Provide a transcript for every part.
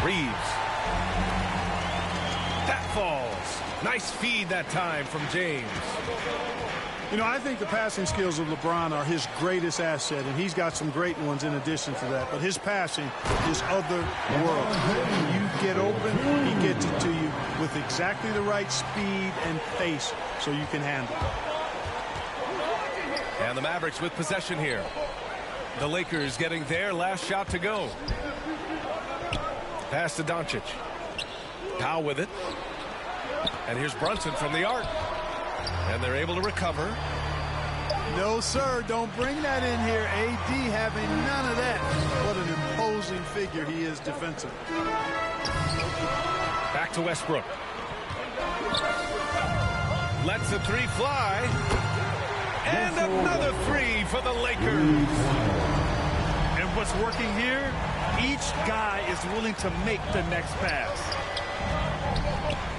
Reeves. That falls. Nice feed that time from James. You know, I think the passing skills of LeBron are his greatest asset, and he's got some great ones in addition to that. But his passing is otherworldly. When you get open, he gets it to you with exactly the right speed and pace so you can handle it. And the Mavericks with possession here. The Lakers getting their last shot to go. Pass to Doncic. Powell with it. And here's Brunson from the arc. And they're able to recover. No, sir, don't bring that in here. AD having none of that. What an imposing figure he is defensively. Back to Westbrook. Lets the three fly. And another three for the Lakers. And what's working here, each guy is willing to make the next pass.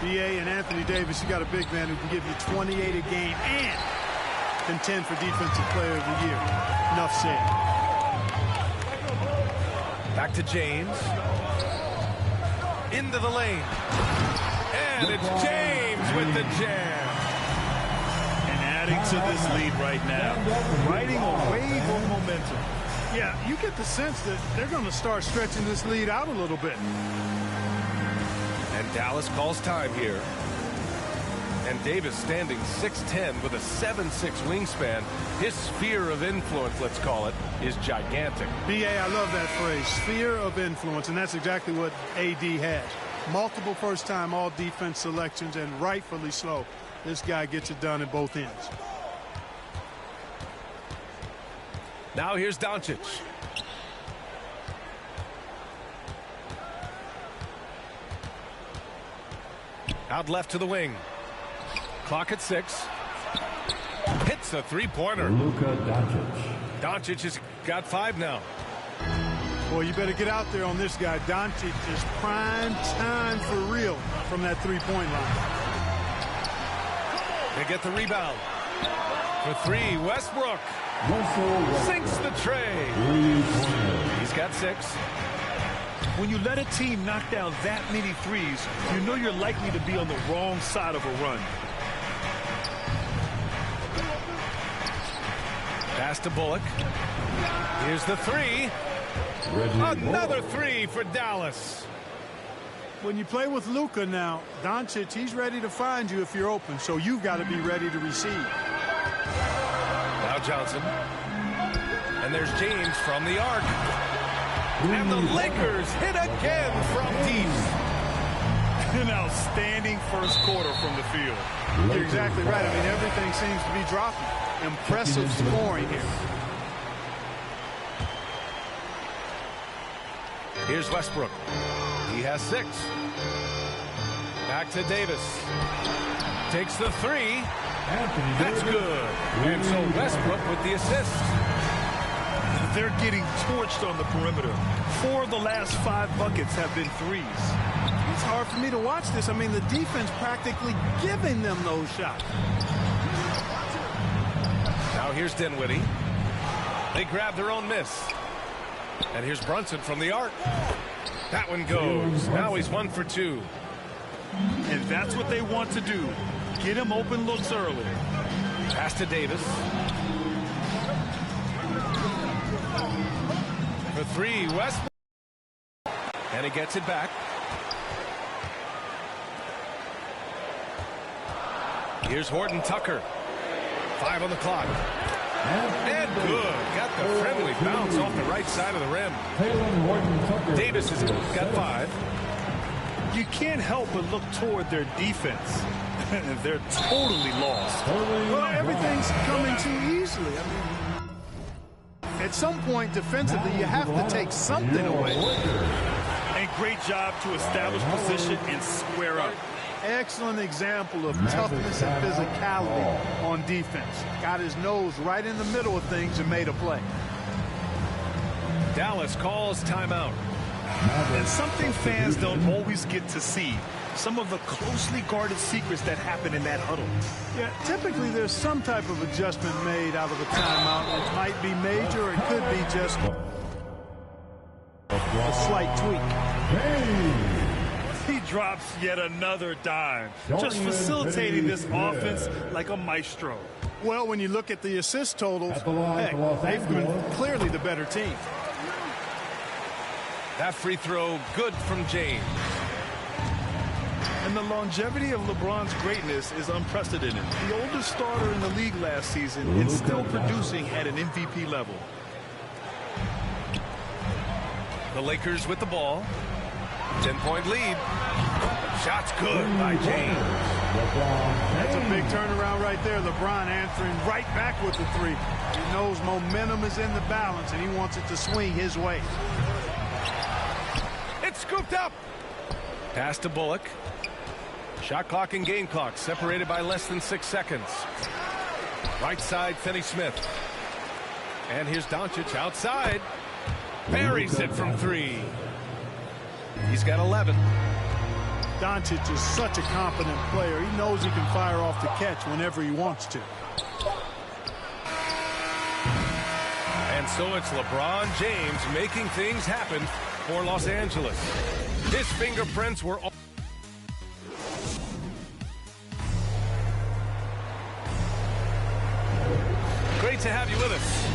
B.A. and Anthony Davis, you got a big man who can give you 28 a game and contend for Defensive Player of the Year. Enough said. Back to James. Into the lane. And it's James with the jam. And adding to this lead right now. Riding a wave of momentum. Yeah, you get the sense that they're going to start stretching this lead out a little bit. And Dallas calls time here. And Davis standing 6'10" with a 7'6" wingspan. His sphere of influence, let's call it, is gigantic. B.A., I love that phrase, sphere of influence, and that's exactly what A.D. has. Multiple first-time all-defense selections, and rightfully so. This guy gets it done at both ends. Now here's Doncic. Out left to the wing. Clock at 6. Hits a three-pointer. Luka Doncic. Doncic has got 5 now. Boy, you better get out there on this guy. Doncic is prime time for real from that three-point line. They get the rebound. For 3, Westbrook. Sinks the tray. He's got 6. When you let a team knock down that many threes, you know you're likely to be on the wrong side of a run. Pass to Bullock. Here's the 3. Another 3 for Dallas. When you play with Luka now, Doncic, he's ready to find you if you're open, so you've got to be ready to receive. Now Johnson. And there's James from the arc. And the Lakers hit again from deep. An outstanding first quarter from the field. You're exactly right. I mean, everything seems to be dropping. Impressive scoring here. Here's Westbrook. He has 6. Back to Davis. Takes the 3. That's good. And so Westbrook with the assist. They're getting torched on the perimeter. 4 of the last 5 buckets have been threes. It's hard for me to watch this. I mean, the defense practically giving them those shots. Now here's Dinwiddie. They grab their own miss. And here's Brunson from the arc. That one goes. Now he's 1 for 2. And that's what they want to do. Get him open looks early. Pass to Davis. For 3, Westbrook. And he gets it back. Here's Horton Tucker. 5 on the clock. And good. Got the friendly bounce off the right side of the rim. Davis has got 5. You can't help but look toward their defense. They're totally lost. Well, everything's coming too easily. I mean, at some point defensively, you have to take something away. And great job to establish position and square up. Excellent example of toughness and physicality on defense. Got his nose right in the middle of things and made a play. Dallas calls timeout. And something fans don't always get to see. Some of the closely guarded secrets that happen in that huddle. Yeah, typically there's some type of adjustment made out of a timeout. It might be major, it could be just a slight tweak. He drops yet another dime, just facilitating this offense like a maestro. Well, when you look at the assist totals, heck, they've been clearly the better team. That free throw good from James. And the longevity of LeBron's greatness is unprecedented. The oldest starter in the league last season and still producing at an MVP level. The Lakers with the ball. 10-point lead. Shot's good by James. That's a big turnaround right there. LeBron answering right back with the three. He knows momentum is in the balance, and he wants it to swing his way. It's scooped up. Pass to Bullock. Shot clock and game clock separated by less than 6 seconds. Right side, Finney-Smith. And here's Doncic outside. Buries it from 3. He's got 11. Doncic is such a competent player. He knows he can fire off the catch whenever he wants to. And so it's LeBron James making things happen for Los Angeles. His fingerprints were all... Great to have you with us.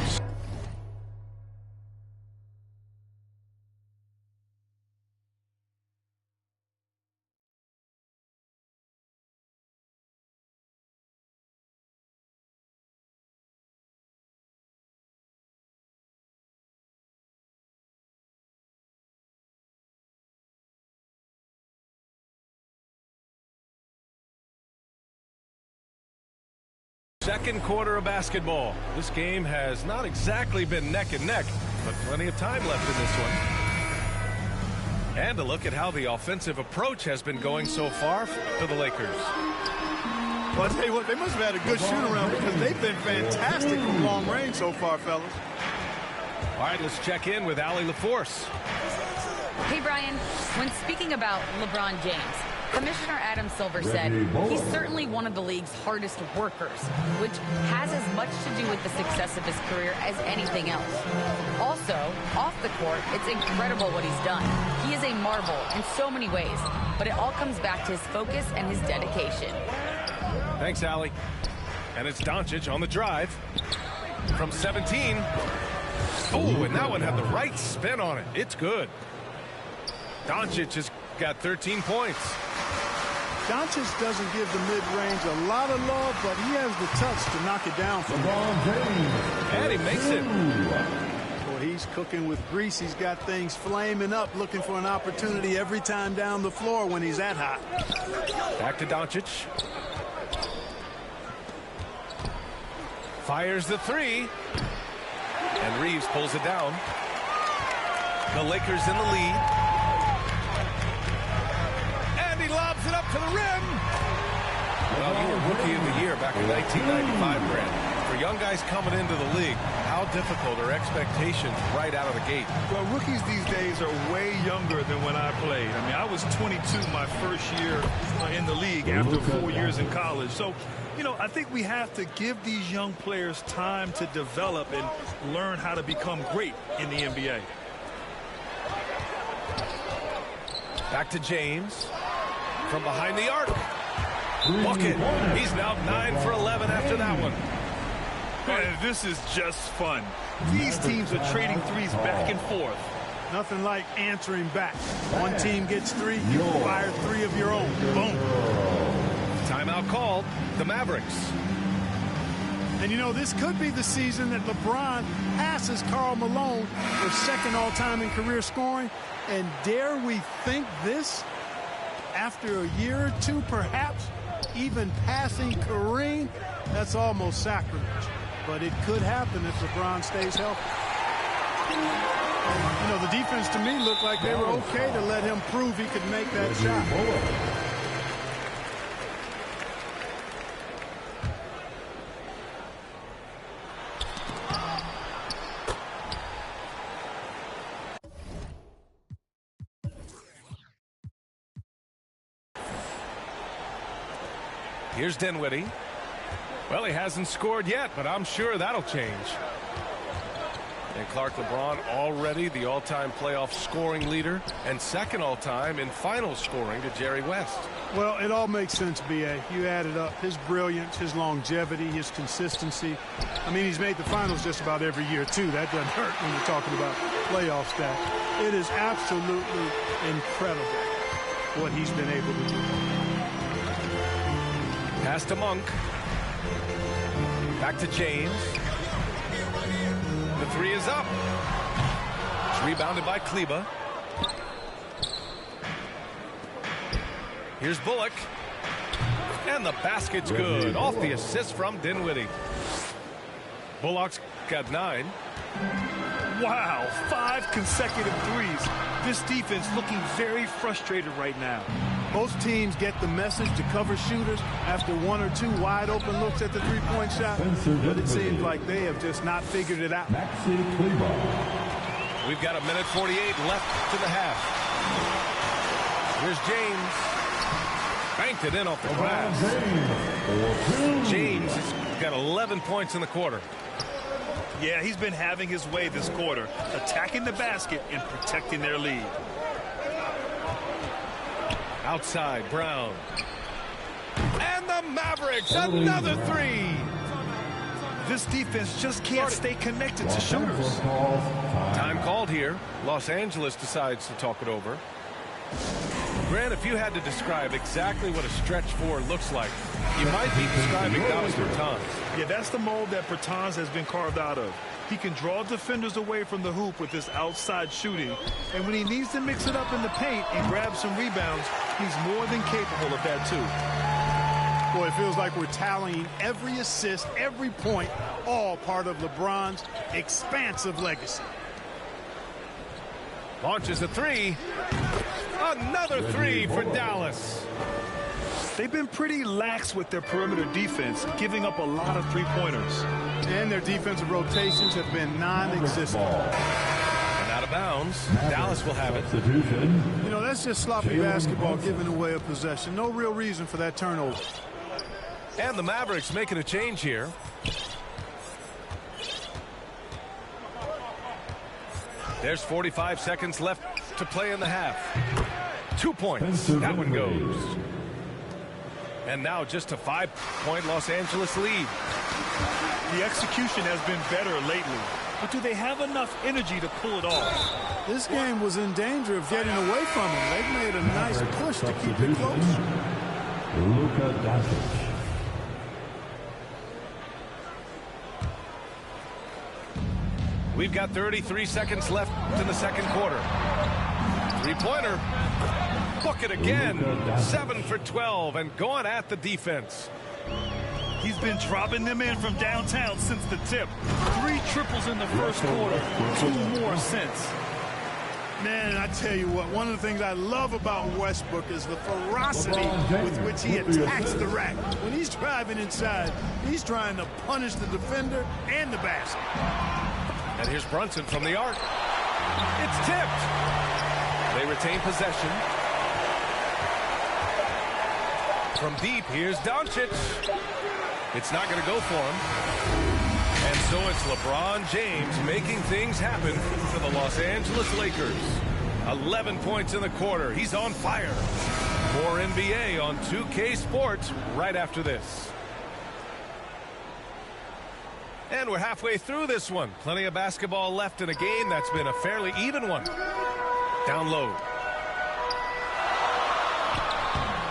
Second quarter of basketball. This game has not exactly been neck and neck, but plenty of time left in this one. And a look at how the offensive approach has been going so far for the Lakers. Well, I'll tell you what, they must have had a good shoot-around because they've been fantastic from long range so far, fellas. All right, let's check in with Allie LaForce. Hey, Brian. When speaking about LeBron James, Commissioner Adam Silver said he's certainly one of the league's hardest workers, which has as much to do with the success of his career as anything else. Also, off the court, it's incredible what he's done. He is a marvel in so many ways, but it all comes back to his focus and his dedication. Thanks, Allie. And it's Doncic on the drive from 17. Oh, and that one had the right spin on it. It's good. Doncic has got 13 points. Doncic doesn't give the mid-range a lot of love, but he has the touch to knock it down for him. And he makes it. Boy, he's cooking with grease. He's got things flaming up, looking for an opportunity every time down the floor when he's that hot. Back to Doncic. Fires the 3. And Reeves pulls it down. The Lakers in the lead. Lobs it up to the rim. Well, you were Rookie of the Year back in 1995, Grant. For young guys coming into the league, how difficult are expectations right out of the gate? Well, rookies these days are way younger than when I played. I mean, I was 22 my first year in the league after 4 years in college. So, you know, I think we have to give these young players time to develop and learn how to become great in the NBA. Back to James. From behind the arc. Bucket. He's now 9 for 11 after that one. Man, this is just fun. These teams are trading threes back and forth. Nothing like answering back. One team gets 3, you fire 3 of your own. Boom. Timeout called. The Mavericks. And you know, this could be the season that LeBron passes Karl Malone for second all-time in career scoring. And dare we think this? After a year or two, perhaps, even passing Kareem, that's almost sacrilege. But it could happen if LeBron stays healthy. You know, the defense to me looked like they were okay to let him prove he could make that shot. Here's Dinwiddie. Well, he hasn't scored yet, but I'm sure that'll change. And Clark LeBron already the all-time playoff scoring leader and second all-time in final scoring to Jerry West. Well, it all makes sense, B.A. You add it up. His brilliance, his longevity, his consistency. I mean, he's made the finals just about every year, too. That doesn't hurt when you're talking about playoff stats. It is absolutely incredible what he's been able to do. Pass to Monk. Back to James. The three is up. It's rebounded by Kleba. Here's Bullock. And the basket's good. Off the assist from Dinwiddie. Bullock's got 9. Wow, 5 consecutive threes. This defense looking very frustrated right now. Most teams get the message to cover shooters after 1 or 2 wide open looks at the three-point shot, but it seems like they have just not figured it out. We've got 1:48 left to the half. Here's James. Banked it in off the glass. James has got 11 points in the quarter. Yeah, he's been having his way this quarter, attacking the basket and protecting their lead. Outside, Brown. And the Mavericks, another three. This defense just can't stay connected to shooters. Time called here. Los Angeles decides to talk it over. Grant, if you had to describe exactly what a stretch 4 looks like, you might be describing Davis Bertans. Yeah, that's the mold that Bertans has been carved out of. He can draw defenders away from the hoop with his outside shooting, and when he needs to mix it up in the paint and grab some rebounds, he's more than capable of that too. Boy, it feels like we're tallying every assist, every point, all part of LeBron's expansive legacy. Launches a three. Another three for Dallas. They've been pretty lax with their perimeter defense, giving up a lot of three-pointers. And their defensive rotations have been non-existent. And out of bounds. Dallas will have it. You know, that's just sloppy basketball, giving away a possession. No real reason for that turnover. And the Mavericks making a change here. There's 45 seconds left to play in the half. 2 points. That one goes. And now just a 5-point Los Angeles lead. The execution has been better lately, but do they have enough energy to pull it off? This game was in danger of getting away from them. They've made a nice push to keep it close. Luka Doncic. We've got 33 seconds left in the second quarter. Three-pointer. Book it again. 7 for 12 and going at the defense. He's been dropping them in from downtown since the tip. 3 triples in the first quarter, 2 more since. Man, I tell you what, one of the things I love about Westbrook is the ferocity with which he attacks the rack. When he's driving inside, he's trying to punish the defender and the basket. And here's Brunson from the arc. It's tipped. They retain possession. From deep, here's Doncic. It's not going to go for him. And so it's LeBron James making things happen for the Los Angeles Lakers. 11 points in the quarter. He's on fire. More NBA on 2K Sports right after this. And we're halfway through this one. Plenty of basketball left in a game that's been a fairly even one. Down low.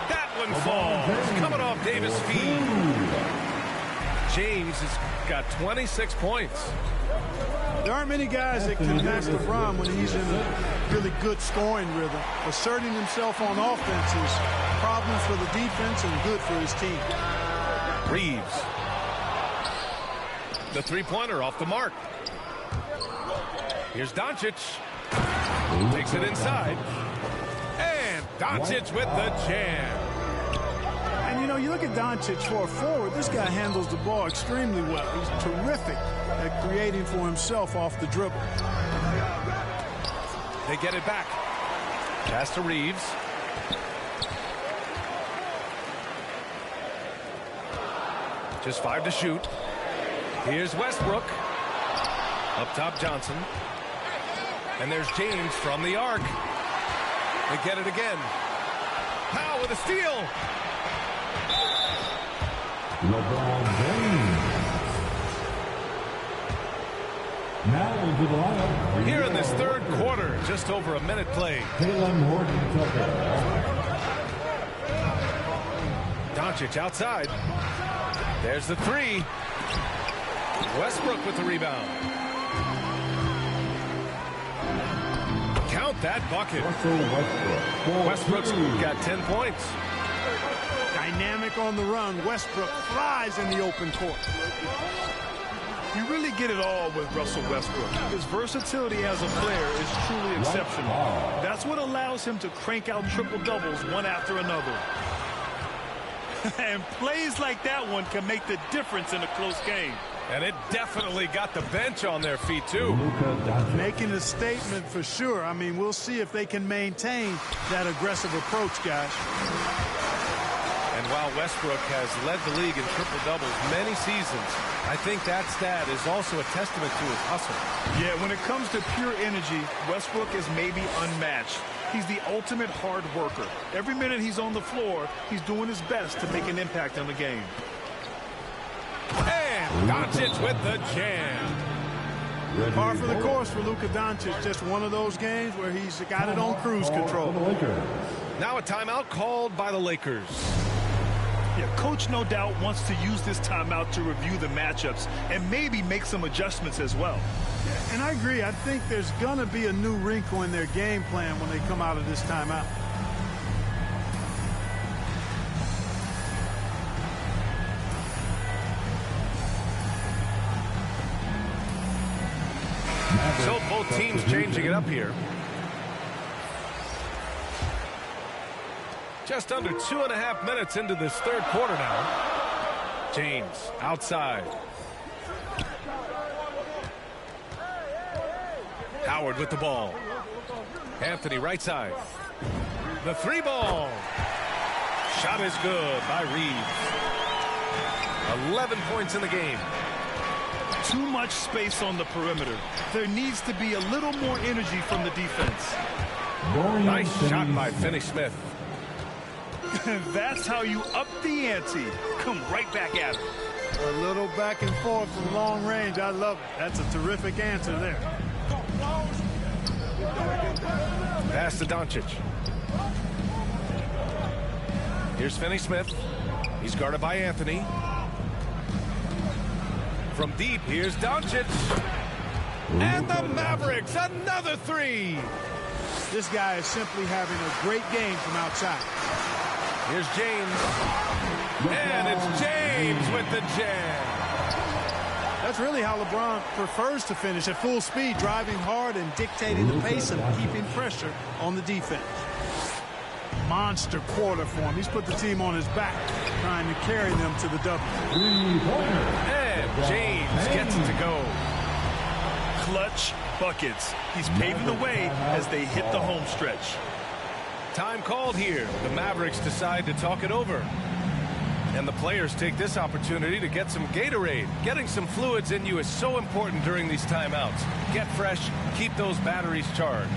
That one falls. Coming off Davis' feet. James has got 26 points. There aren't many guys that can match LeBron when he's in a really good scoring rhythm. Asserting himself on offense is problems for the defense and good for his team. Reeves. The three-pointer off the mark. Here's Doncic. Takes it inside. And Doncic with the jam. And, you know, you look at Doncic for a forward, this guy handles the ball extremely well. He's terrific at creating for himself off the dribble. They get it back. Pass to Reeves. Just 5 to shoot. Here's Westbrook. Up top, Johnson. And there's James from the arc. They get it again. Powell with a steal. LeBron James. Now into the lineup. Here in this third quarter, just over a minute played. Taylor Horton-Tucker. Doncic outside. There's the three. Westbrook with the rebound. Count that bucket. Westbrook's got 10 points. Dynamic on the run. Westbrook flies in the open court. You really get it all with Russell Westbrook. His versatility as a player is truly exceptional. That's what allows him to crank out triple-doubles one after another. And plays like that one can make the difference in a close game. And it definitely got the bench on their feet, too. Making a statement for sure. I mean, we'll see if they can maintain that aggressive approach, guys. And while Westbrook has led the league in triple-doubles many seasons, I think that stat is also a testament to his hustle. Yeah, when it comes to pure energy, Westbrook is maybe unmatched. He's the ultimate hard worker. Every minute he's on the floor, he's doing his best to make an impact on the game. And Doncic with the jam. Par for the course for Luka Doncic. Just one of those games where he's got it on cruise control. Now a timeout called by the Lakers. Yeah, coach no doubt wants to use this timeout to review the matchups and maybe make some adjustments as well. And I agree. I think there's going to be a new wrinkle in their game plan when they come out of this timeout. So both teams changing it up here. Just under 2.5 minutes into this third quarter now. James outside. Howard with the ball. Anthony right side. The three ball. Shot is good by Reeves. 11 points in the game. Too much space on the perimeter. There needs to be a little more energy from the defense. Nice shot by Finney-Smith. That's how you up the ante. Come right back at it. A little back and forth from long range. I love it. That's a terrific answer there. Pass to Doncic. Here's Finney-Smith. He's guarded by Anthony. From deep, here's Doncic. And the Mavericks, another three. This guy is simply having a great game from outside. Here's James. And it's James with the jam. That's really how LeBron prefers to finish, at full speed, driving hard and dictating the pace and keeping pressure on the defense. Monster quarter for him. He's put the team on his back, trying to carry them to the W. And James gets it to go. Clutch buckets. He's paving the way as they hit the home stretch. Time called here. The Mavericks decide to talk it over. And the players take this opportunity to get some Gatorade. Getting some fluids in you is so important during these timeouts. Get fresh, keep those batteries charged.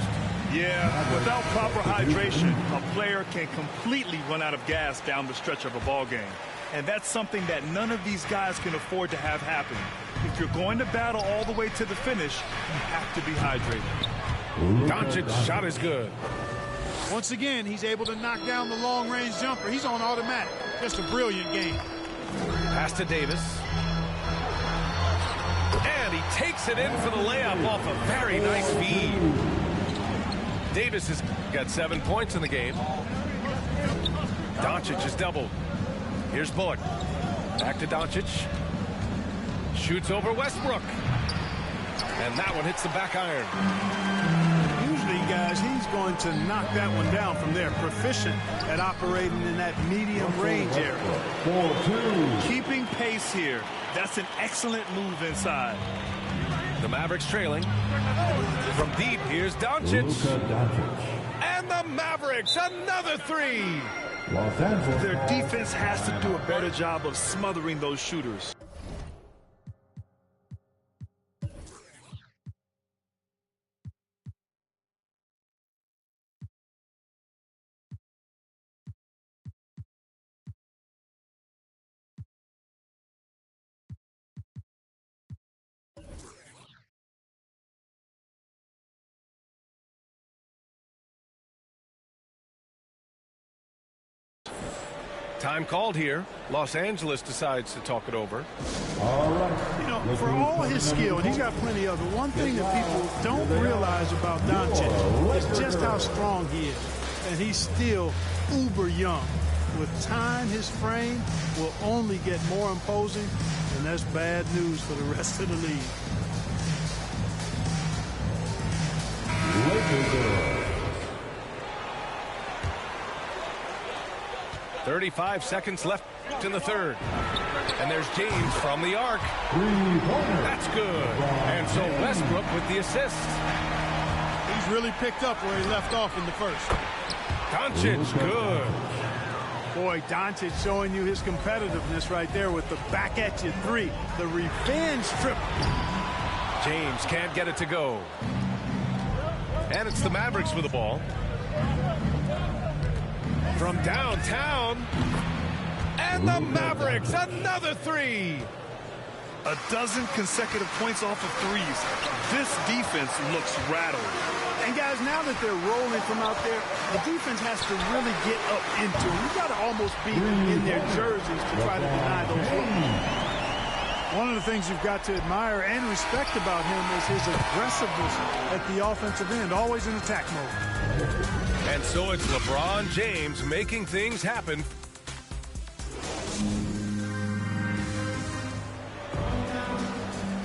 Yeah, without proper hydration, a player can completely run out of gas down the stretch of a ball game. And that's something that none of these guys can afford to have happen. If you're going to battle all the way to the finish, you have to be hydrated. Doncic's shot is good. Once again, he's able to knock down the long-range jumper. He's on automatic. Just a brilliant game. Pass to Davis. And he takes it in for the layup off a very nice feed. Davis has got 7 points in the game. Doncic is doubled. Here's Bullock. Back to Doncic. Shoots over Westbrook. And that one hits the back iron. Usually, guys, he's going to knock that one down from there. Proficient at operating in that medium range area. Keeping pace here. That's an excellent move inside. The Mavericks trailing. From deep, here's Doncic. And the Mavericks, another three. Their defense has to do a better job of smothering those shooters. Time called here. Los Angeles decides to talk it over. All right. You know, for all his skill, and he's got plenty of it, one thing that people don't realize about Doncic is just how strong he is. And he's still uber young. With time, his frame will only get more imposing, and that's bad news for the rest of the league. 35 seconds left in the third. And there's James from the arc. That's good. And so Westbrook with the assist. He's really picked up where he left off in the first. Doncic, good. Boy, Doncic showing you his competitiveness right there with the back-at-you three. The revenge triple. James can't get it to go. And it's the Mavericks with the ball. From downtown. And the Mavericks, another three. A dozen consecutive points off of threes. This defense looks rattled. And guys, now that they're rolling from out there, the defense has to really get up into them. You got to almost be in their jerseys to try to deny those looks. One of the things you've got to admire and respect about him is his aggressiveness at the offensive end, always in attack mode. And so it's LeBron James making things happen.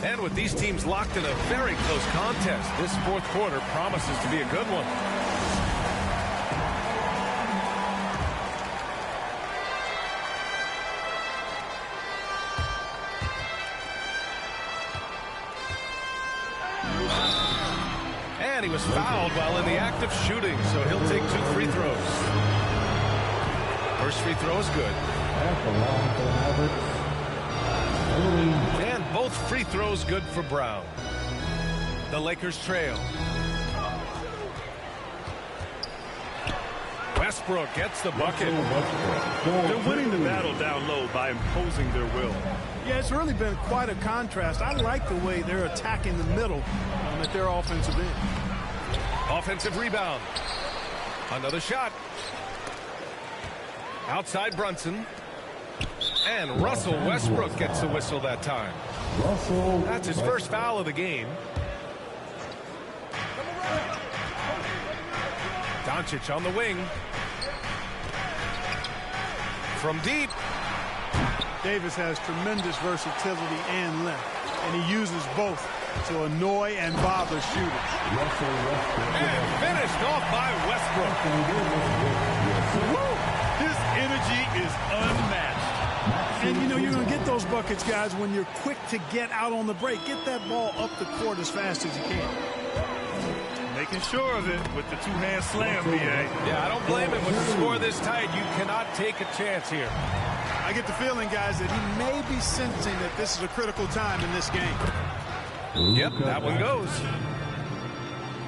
And with these teams locked in a very close contest, this fourth quarter promises to be a good one. And he was fouled while in the act of shooting, so he'll take 2 free throws. First free throw is good. And both free throws good for Brown. The Lakers trail. Westbrook gets the bucket. They're winning the battle down low by imposing their will. Yeah, it's really been quite a contrast. I like the way they're attacking the middle at their offensive end. Offensive rebound. Another shot. Outside Brunson. And Russell Westbrook gets the whistle that time. That's his first foul of the game. Doncic on the wing. From deep. Davis has tremendous versatility and length, and he uses both to annoy and bother shooters. And finished off by Westbrook. His energy is unmatched. And, you know, you're going to get those buckets, guys, when you're quick to get out on the break. Get that ball up the court as fast as you can. Making sure of it with the two-hand slam, B.A. Yeah, I don't blame him. With the score this tight, you cannot take a chance here. I get the feeling, guys, that he may be sensing that this is a critical time in this game. Yep, that one goes.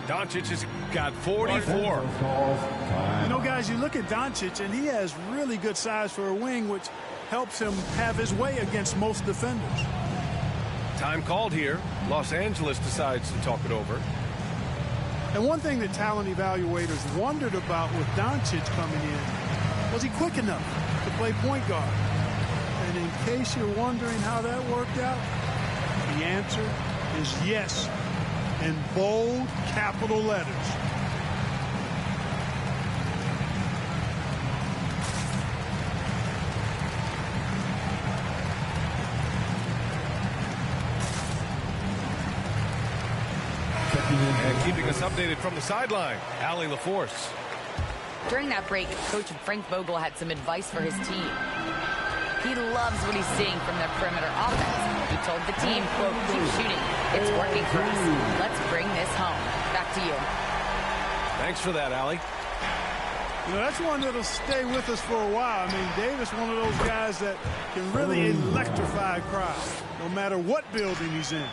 Doncic has got 44. You know, guys, you look at Doncic, and he has really good size for a wing, which helps him have his way against most defenders. Time called here. Los Angeles decides to talk it over. And one thing that talent evaluators wondered about with Doncic coming in, was he quick enough to play point guard? And in case you're wondering how that worked out, the answer is yes, in bold capital letters. And keeping us updated from the sideline, Allie LaForce. During that break, Coach Frank Vogel had some advice for his team. He loves what he's seeing from their perimeter offense. He told the team, quote, keep shooting. It's working for us. Let's bring this home. Back to you. Thanks for that, Allie. You know, that's one that'll stay with us for a while. I mean, Davis, one of those guys that can really electrify a crowd, no matter what building he's in.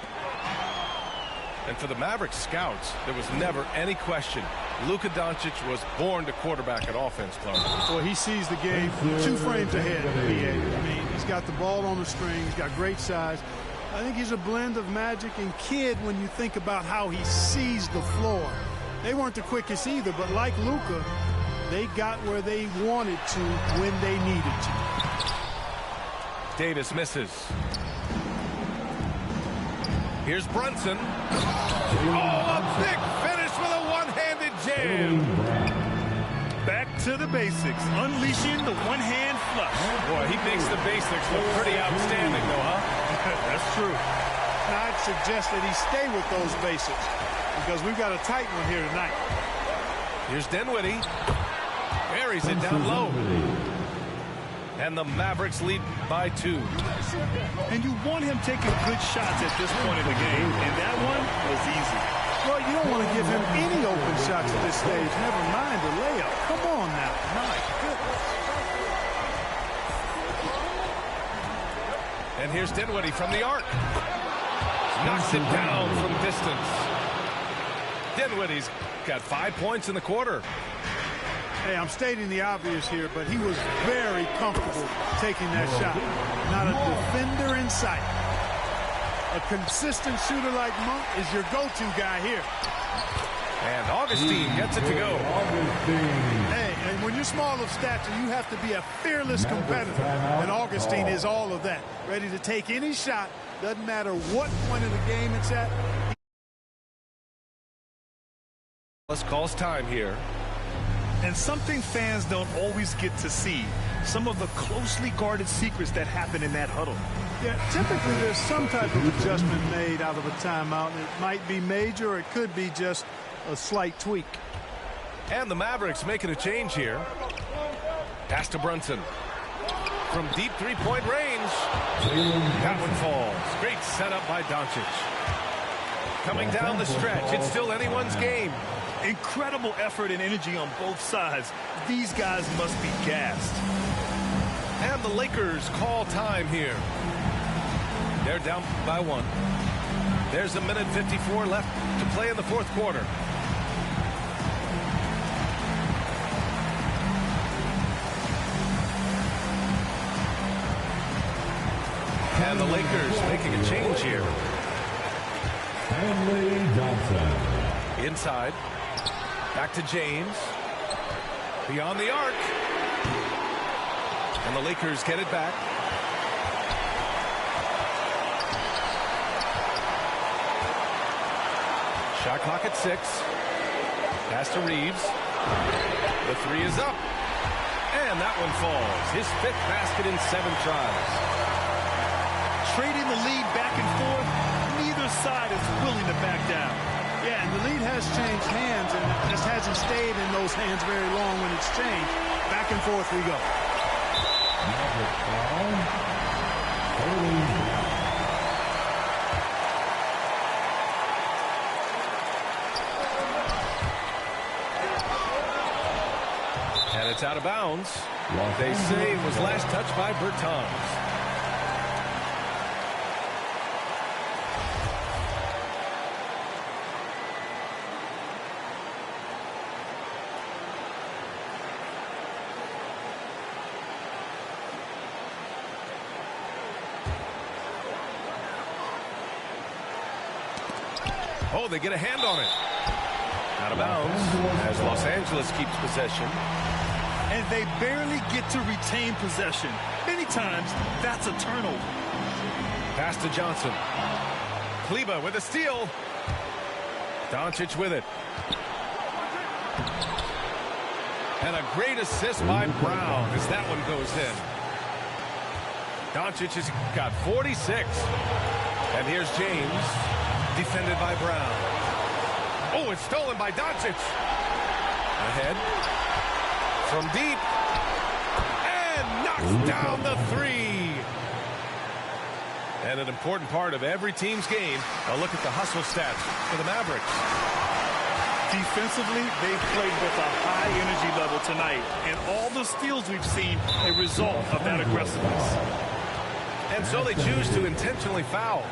And for the Mavericks scouts, there was never any question. Luka Doncic was born to quarterback an offense, Clark. Boy, he sees the game 2 frames ahead of BA. I mean, he's got the ball on the string. He's got great size. I think he's a blend of Magic and Kidd when you think about how he sees the floor. They weren't the quickest either, but like Luka, They got where they wanted to when they needed to. Davis misses. Here's Brunson. Oh, a big finish with a one-handed jam. Back to the basics, unleashing the one-hand flush. Boy, he makes the basics look pretty outstanding, though, huh? That's true. And I'd suggest that he stay with those basics because we've got a tight one here tonight. Here's Dinwiddie. Buries it down low. And the Mavericks lead by 2. And you want him taking good shots at this point in the game, and that one was easy. Well, you don't want to give him any open shots at this stage, never mind a layup. Come on now. My goodness. And here's Dinwiddie from the arc. Knocks it down from distance. Dinwiddie's got 5 points in the quarter. Hey, I'm stating the obvious here, but he was very comfortable taking that shot. Not a defender in sight. A consistent shooter like Monk is your go-to guy here. And Augustine gets it to go. Hey, and when you're small of stature, you have to be a fearless competitor. And Augustine is all of that. Ready to take any shot. Doesn't matter what point of the game it's at. Let's calls time here. And something fans don't always get to see, some of the closely guarded secrets that happen in that huddle. Yeah, typically there's some type of adjustment made out of a timeout. And it might be major or it could be just a slight tweak. And the Mavericks making a change here. Pass to Brunson. From deep three-point range. That one falls. Great setup by Doncic. Coming down the stretch. It's still anyone's game. Incredible effort and energy on both sides. These guys must be gassed. And the Lakers call time here. They're down by 1. There's a minute 54 left to play in the fourth quarter. And the Lakers making a change here. Stanley Johnson. Inside. Back to James. Beyond the arc. And the Lakers get it back. Shot clock at 6. Pass to Reeves. The 3 is up. And that one falls. His 5th basket in 7 tries. Trading the lead back and forth, neither side is willing to back down. Yeah, and the lead has changed hands, and it just hasn't stayed in those hands very long when it's changed. Back and forth we go. And it's out of bounds. They say it was last touched by Bertans. Oh, they get a hand on it. Out of bounds as Los Angeles keeps possession. And they barely get to retain possession. Many times, that's a turnover. Pass to Johnson. Kleba with a steal. Doncic with it. And a great assist by Brown as that one goes in. Doncic has got 46. And here's James. Defended by Brown. Oh, it's stolen by Doncic. Ahead. From deep. And knocks down the 3. And an important part of every team's game, a look at the hustle stats for the Mavericks. Defensively, they've played with a high energy level tonight. And all the steals we've seen, a result of that aggressiveness. And so they choose to intentionally foul.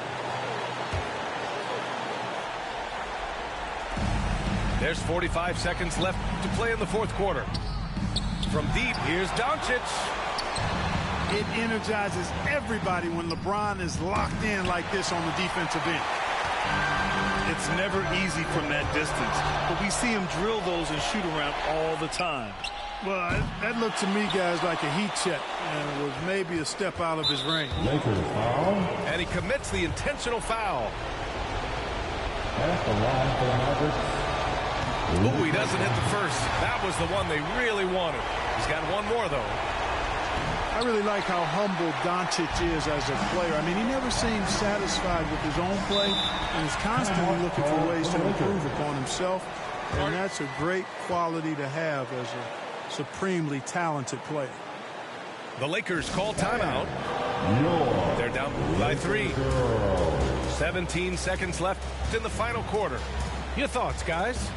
There's 45 seconds left to play in the fourth quarter. From deep, here's Doncic. It energizes everybody when LeBron is locked in like this on the defensive end. It's never easy from that distance, but we see him drill those and shoot around all the time. Well, that looked to me, guys, like a heat check, and was maybe a step out of his range. Lakers foul. And he commits the intentional foul. At the line for the Mavericks. Ooh, he doesn't hit the first. That was the one they really wanted. He's got one more, though. I really like how humble Doncic is as a player. I mean, he never seems satisfied with his own play and is constantly looking for ways to improve upon himself. And that's a great quality to have as a supremely talented player. The Lakers call timeout. They're down by 3. 17 seconds left in the final quarter. Your thoughts, guys?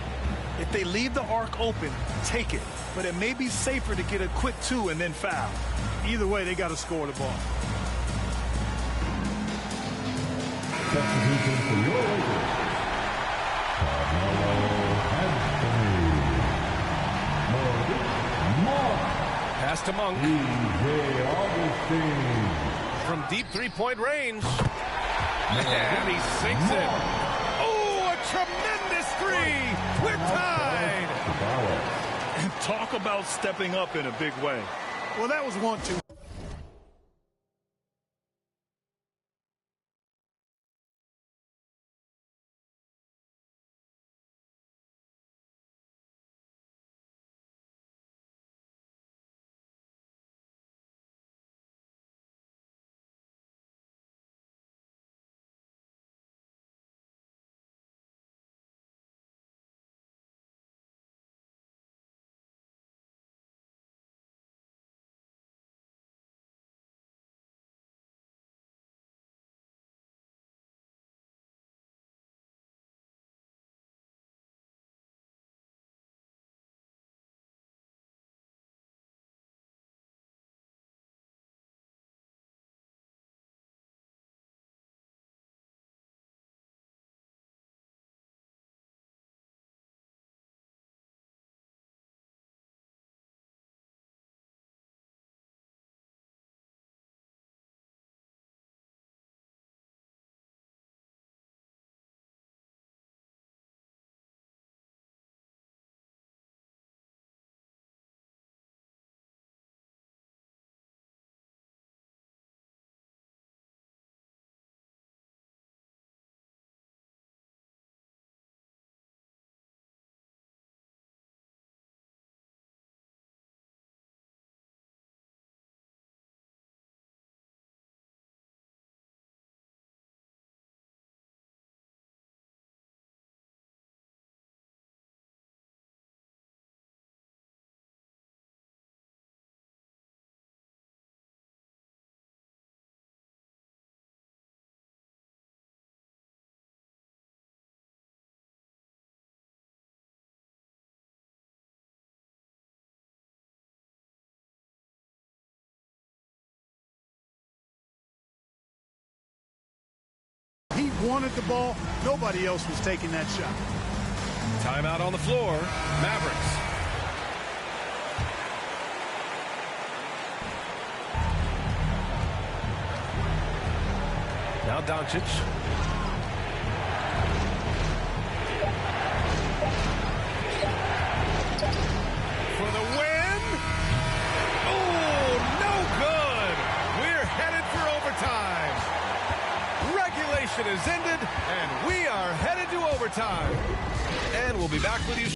If they leave the arc open, take it. But it may be safer to get a quick 2 and then foul. Either way, they got to score the ball. Substitution for your Lakers. Carmelo Anthony. Pass to Monk. DJ Augustine. From deep three-point range. And he sinks it. Oh, a tremendous 3. We're tied. And talk about stepping up in a big way. Well, that was 1-2. He wanted the ball. Nobody else was taking that shot. Timeout on the floor. Mavericks. Now Doncic. For the win. Oh, no good. We're headed for overtime. Regulation is ended, and we are headed to overtime. And we'll be back with you.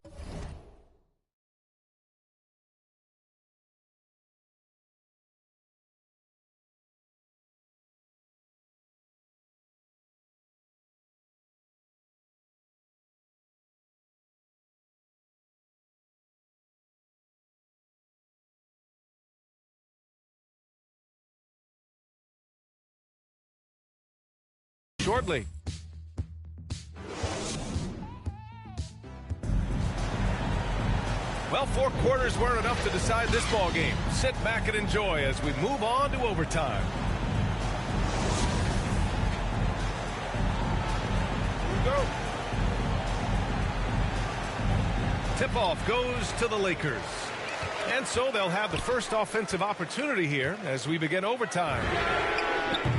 Shortly. Well, 4 quarters weren't enough to decide this ball game. Sit back and enjoy as we move on to overtime. Here we go. Tip-off goes to the Lakers. And so they'll have the first offensive opportunity here as we begin overtime.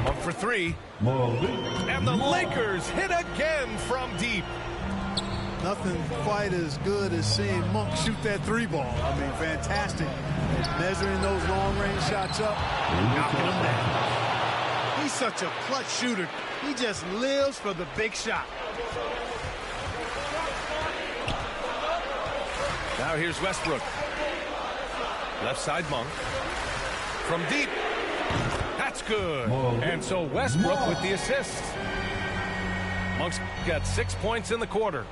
1 for 3. And the Lakers hit again from deep. Nothing quite as good as seeing Monk shoot that three ball. I mean, fantastic. Measuring those long-range shots up, knocking them down. He's such a clutch shooter. He just lives for the big shot. Now here's Westbrook. Left side Monk. From deep. That's good. And so Westbrook with the assist. Monk's got 6 points in the quarter.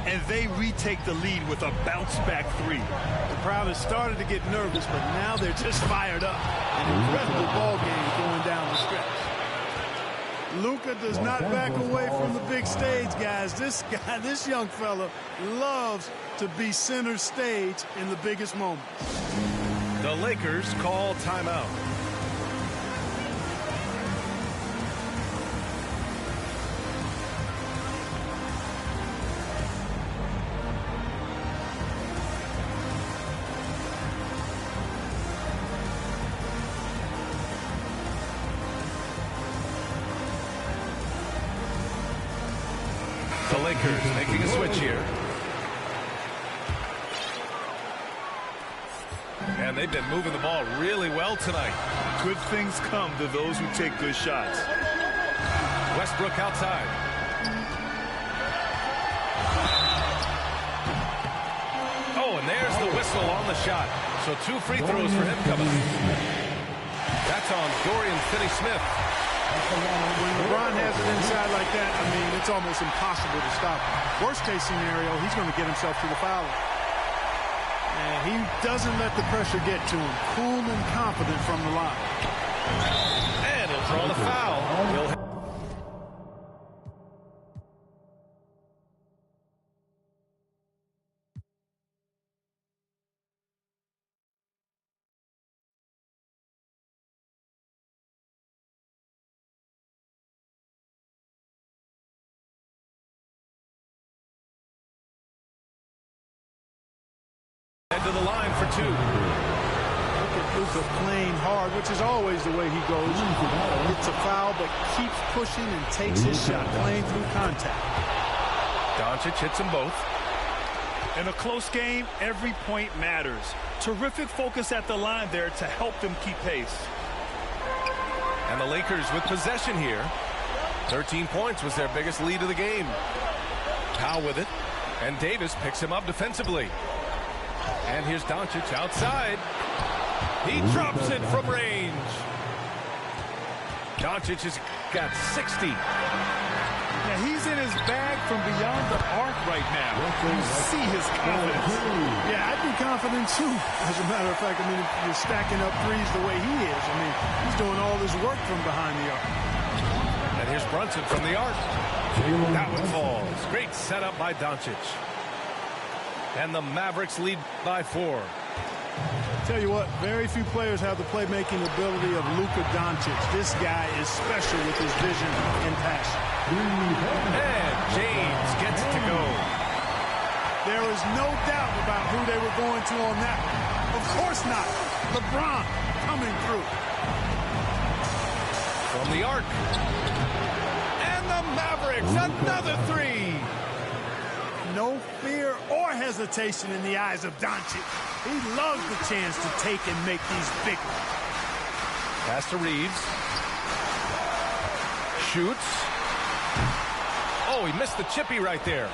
And they retake the lead with a bounce-back three. The crowd has started to get nervous, but now they're just fired up. An incredible ball game going down the stretch. Luka does not back away from the big stage, guys. This young fella loves to be center stage in the biggest moments. The Lakers call timeout. The Lakers making a switch here. And they've been moving the ball really well tonight. Good things come to those who take good shots. Westbrook outside. Oh, and there's the whistle on the shot. So 2 free throws for him coming. That's on Dorian Finney-Smith. When LeBron has it inside like that, I mean, it's almost impossible to stop him. Worst case scenario, he's going to get himself to the foul line. And he doesn't let the pressure get to him. Cool and confident from the line. And he'll draw the foul. To the line for 2. Look at Luka playing hard, which is always the way he goes. Gets a foul, but keeps pushing and takes his shot, playing through contact. Doncic hits them both. In a close game, every point matters. Terrific focus at the line there to help them keep pace. And the Lakers with possession here. 13 points was their biggest lead of the game. Powell with it. And Davis picks him up defensively. And here's Doncic outside. He drops it from range. Doncic has got 60. Yeah, he's in his bag from beyond the arc right now. You see his confidence. Yeah, I'd be confident too. As a matter of fact, I mean, if you're stacking up threes the way he is, I mean, he's doing all this work from behind the arc. And here's Brunson from the arc. That one falls. Great setup by Doncic. And the Mavericks lead by 4. Tell you what, very few players have the playmaking ability of Luka Doncic. This guy is special with his vision and passion. And James gets it to go. There is no doubt about who they were going to on that one. Of course not. LeBron coming through. From the arc. And the Mavericks, another 3. No fear or hesitation in the eyes of Doncic. He loves the chance to take and make these big ones. Pass to Reeves. Shoots. Oh, he missed the chippy right there.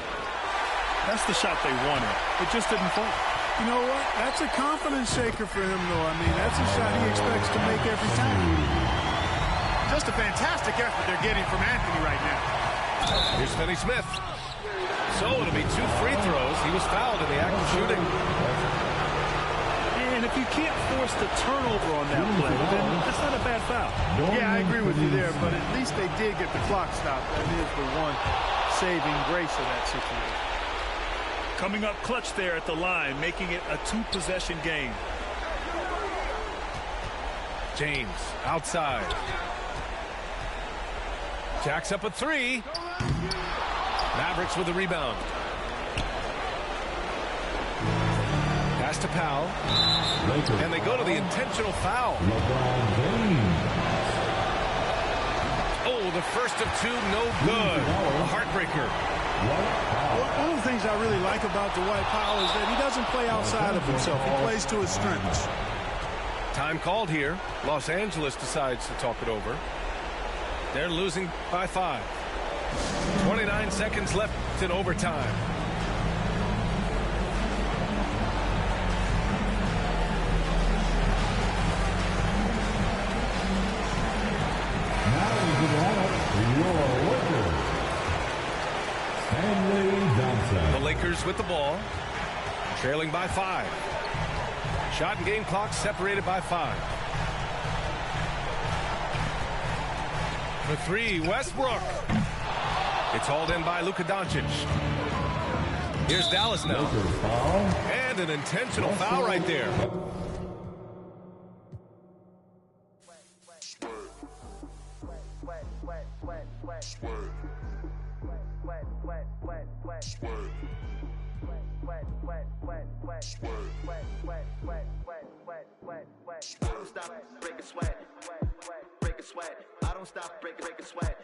That's the shot they wanted. It just didn't fall. You know what? That's a confidence shaker for him, though. I mean, that's a shot he expects to make every time. Just a fantastic effort they're getting from Anthony right now. Here's Finney-Smith. So it'll be 2 free throws. He was fouled in the act of shooting. And if you can't force the turnover on that play, then that's not a bad foul. Yeah, I agree with you there, but at least they did get the clock stopped. That is the one saving grace of that situation. Coming up clutch there at the line, making it a 2-possession game. James outside. Jacks up a 3. Mavericks with the rebound. Pass to Powell. And they go to the intentional foul. Oh, the first of 2, no good. A heartbreaker. One of the things I really like about Dwight Powell is that he doesn't play outside of himself. He plays to his strengths. Time called here. Los Angeles decides to talk it over. They're losing by 5. 29 seconds left in overtime. Now into the lineup, your Lakers. Stanley Johnson. The Lakers with the ball, trailing by 5. Shot and game clock separated by 5. The 3, Westbrook. It's hauled in by Luka Doncic. Here's Dallas now. And an intentional foul right there. I don't stop breaking sweat. Breaking sweat. I don't stop breaking sweat.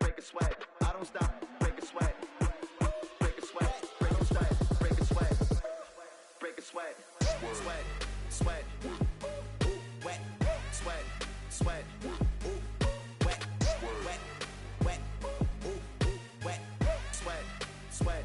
Breaking sweat. I don't stop breaking sweat. Breaking sweat. Breaking sweat. Breaking sweat. Breaking sweat. Sweat. Sweat. Ooh, wet. Sweat. Sweat. Ooh, wet. Wet. Wet. Ooh, wet. Sweat. Sweat.